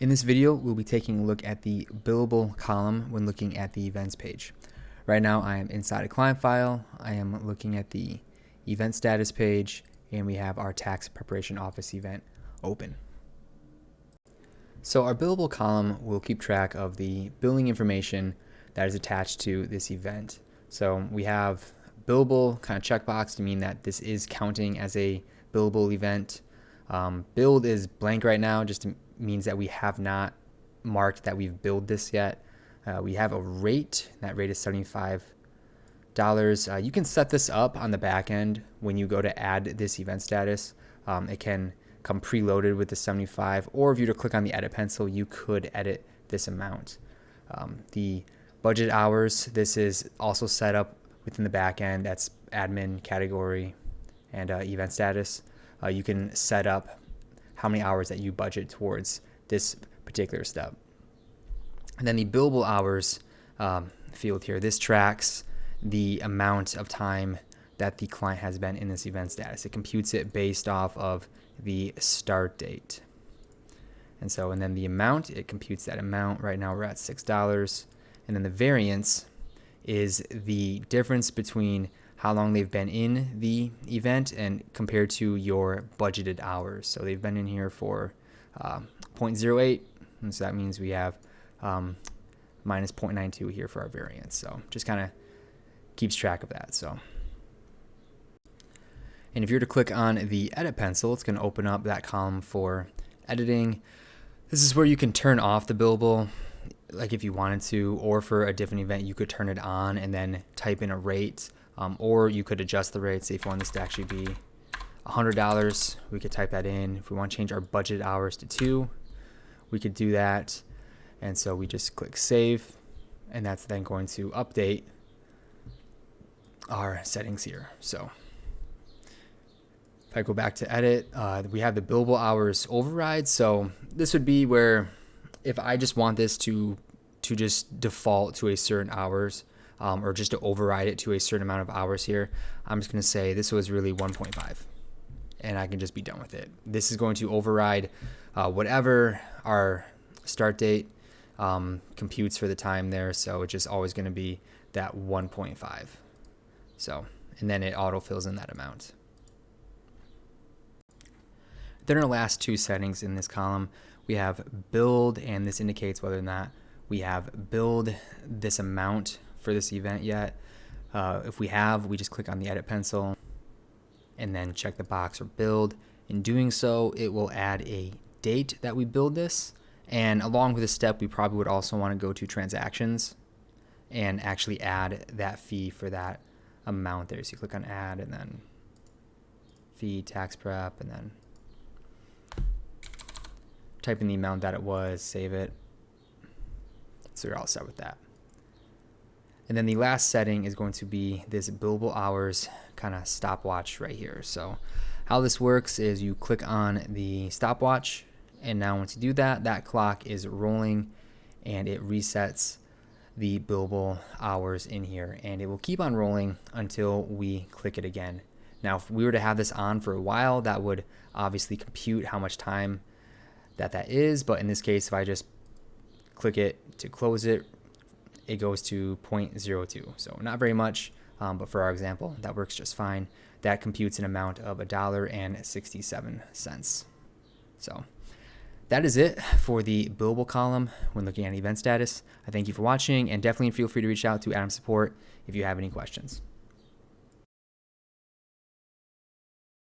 In this video, we'll be taking a look at the billable column when looking at the events page. Right now, I am inside a client file. I am looking at the event status page, and we have our tax preparation office event open. So our billable column will keep track of the billing information that is attached to this event. So we have billable kind of checkbox to mean that this is counting as a billable event. Billed is blank right now, just means that we have not marked that we've billed this yet. We have a rate. That rate is $75. You can set this up on the back end when you go to add this event status. It can come preloaded with the 75, or if you were to click on the edit pencil, you could edit this amount. The budget hours, this is also set up within the back end. That's admin category and event status. You can set up how many hours that you budget towards this particular step. And then the billable hours field here, this tracks the amount of time that the client has been in this event status. It computes it based off of the start date. And then the amount, it computes that amount. Right now we're at $6. And then the variance is the difference between how long they've been in the event and compared to your budgeted hours. So they've been in here for 0.08, and so that means we have minus 0.92 here for our variance. So just kind of keeps track of that. So, and if you were to click on the edit pencil, it's going to open up that column for editing. This is where you can turn off the billable, like if you wanted to, or for a different event, you could turn it on and then type in a rate. Or you could adjust the rate. Say if you want this to actually be $100, we could type that in. If we want to change our budget hours to 2, we could do that. And so we just click save, and that's then going to update our settings here. So if I go back to edit, we have the billable hours override. So this would be where if I just want this to just default to a certain hours, or just to override it to a certain amount of hours here, I'm just going to say this was really 1.5, and I can just be done with it. This is going to override whatever our start date computes for the time there, so it's just always going to be that 1.5. So, and then it auto fills in that amount. Then our last two settings in this column, we have billed, and this indicates whether or not we have billed this amount for this event yet. If we have, we just click on the edit pencil and then check the box for billed. In doing so, it will add a date that we billed this, and along with this step, we probably would also want to go to transactions and actually add that fee for that amount there. So you click on add and then fee, tax prep, and then type in the amount that it was, save it. So you're all set with that. And then the last setting is going to be this billable hours kind of stopwatch right here. So how this works is you click on the stopwatch, and now once you do that, that clock is rolling and it resets the billable hours in here, and it will keep on rolling until we click it again. Now, if we were to have this on for a while, that would obviously compute how much time that is. But in this case, if I just click it to close it, it goes to 0.02. So not very much, but for our example, that works just fine. That computes an amount of $1.67. So that is it for the billable column when looking at event status. I thank you for watching, and definitely feel free to reach out to Adam Support if you have any questions.